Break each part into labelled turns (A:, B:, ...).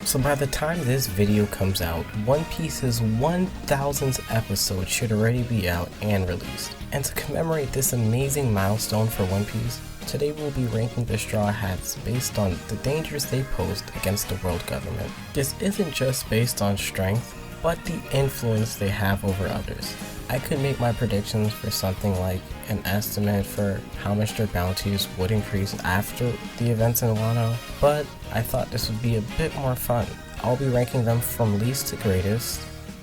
A: So by the time this video comes out, One Piece's 1000th episode should already be out and released. And to commemorate this amazing milestone for One Piece, today we'll be ranking the Straw Hats based on the dangers they posed against the world government. This isn't just based on strength, but the influence they have over others. I could make my predictions for something like an estimate for how much their bounties would increase after the events in Wano, but I thought this would be a bit more fun. I'll be ranking them from least to greatest,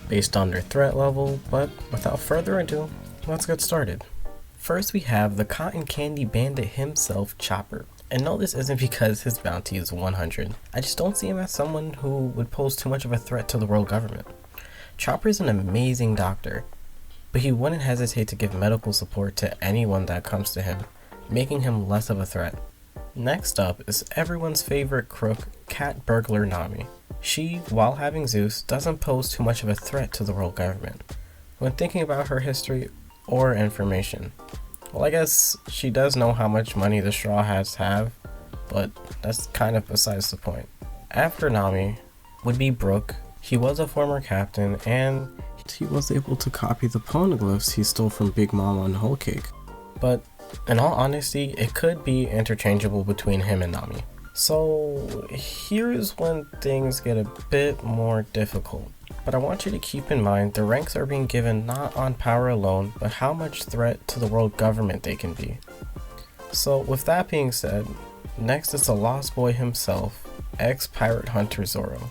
A: based on their threat level, but without further ado, let's get started. First we have the cotton candy bandit himself, Chopper. And no, this isn't because his bounty is 100. I just don't see him as someone who would pose too much of a threat to the world government. Chopper is an amazing doctor, but he wouldn't hesitate to give medical support to anyone that comes to him, making him less of a threat. Next up is everyone's favorite crook, Cat Burglar Nami. She, while having Zeus, doesn't pose too much of a threat to the world government when thinking about her history or information. Well, I guess she does know how much money the Straw Hats have, but that's kind of besides the point. After Nami would be Brook. He was a former captain, and he was able to copy the poneglyphs he stole from Big Mama and Whole Cake. But in all honesty, it could be interchangeable between him and Nami. So here's when things get a bit more difficult. But I want you to keep in mind the ranks are being given not on power alone, but how much threat to the world government they can be. So with that being said, next is the Lost Boy himself, ex-pirate hunter Zorro.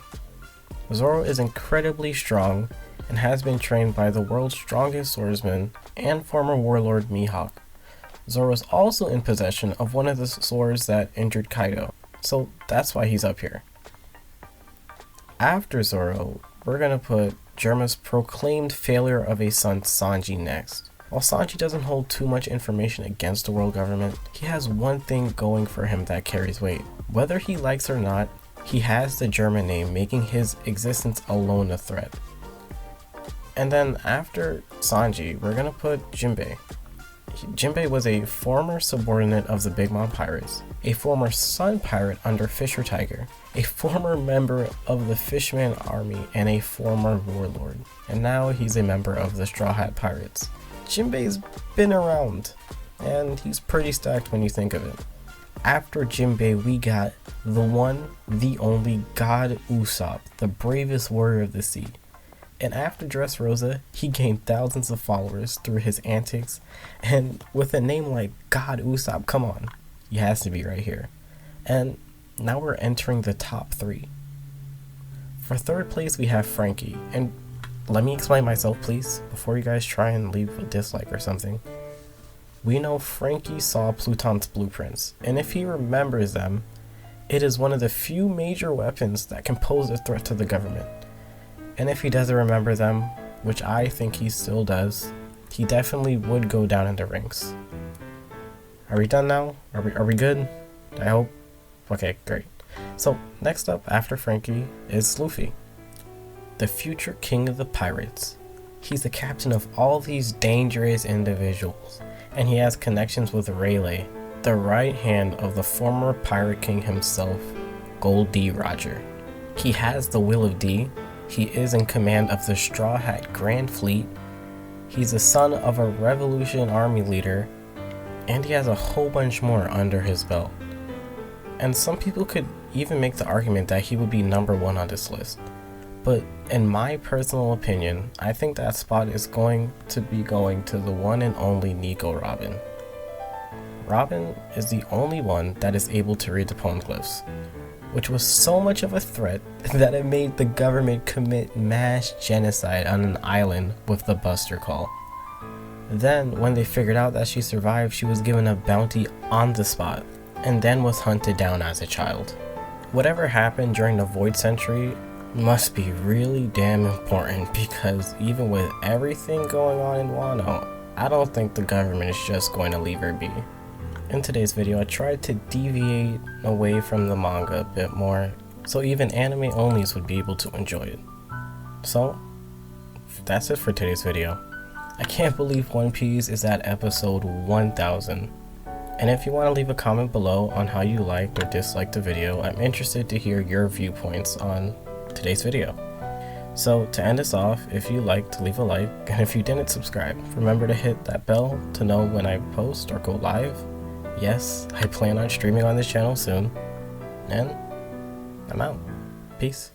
A: Zorro is incredibly strong and has been trained by the world's strongest swordsman and former warlord Mihawk. Zorro is also in possession of one of the swords that injured Kaido, so that's why he's up here. After Zorro, we're gonna put Germa's proclaimed failure of a son Sanji next. While Sanji doesn't hold too much information against the world government, he has one thing going for him that carries weight. Whether he likes or not, he has the German name, making his existence alone a threat. And then after Sanji, we're gonna put Jimbei. Jimbei was a former subordinate of the Big Mom Pirates, a former Sun Pirate under Fisher Tiger, a former member of the Fishman Army, and a former warlord. And now he's a member of the Straw Hat Pirates. Jimbei's been around, and he's pretty stacked when you think of it. After Jimbei, we got the one, the only God Usopp, the bravest warrior of the sea. And after Dressrosa, he gained thousands of followers through his antics, and with a name like God Usopp, come on, he has to be right here. And now we're entering the top 3. For third place, we have Frankie, and let me explain myself please, before you guys try and leave a dislike or something. We know Frankie saw Pluton's blueprints, and if he remembers them, it is one of the few major weapons that can pose a threat to the government. And if he doesn't remember them, which I think he still does, he definitely would go down in the ranks. Are we done now? Are we good? I hope. Okay, great. So next up after Frankie is Luffy, the future king of the pirates. He's the captain of all these dangerous individuals, and he has connections with Rayleigh, the right hand of the former pirate king himself, Gold D. Roger. He has the will of D. He is in command of the Straw Hat Grand Fleet. He's the son of a Revolution Army leader, and he has a whole bunch more under his belt. And some people could even make the argument that he would be number 1 on this list. But in my personal opinion, I think that spot is going to be going to the one and only Nico Robin. Robin is the only one that is able to read the poneglyphs, which was so much of a threat that it made the government commit mass genocide on an island with the Buster Call. Then, when they figured out that she survived, she was given a bounty on the spot, and then was hunted down as a child. Whatever happened during the Void Century must be really damn important, because even with everything going on in Wano, I don't think the government is just going to leave her be. In today's video, I tried to deviate away from the manga a bit more, so even anime onlys would be able to enjoy it. So, that's it for today's video. I can't believe One Piece is at episode 1000. And if you want to leave a comment below on how you liked or disliked the video, I'm interested to hear your viewpoints on today's video. So to end us off, if you liked, leave a like, and if you didn't subscribe, remember to hit that bell to know when I post or go live. Yes, I plan on streaming on this channel soon, and I'm out. Peace.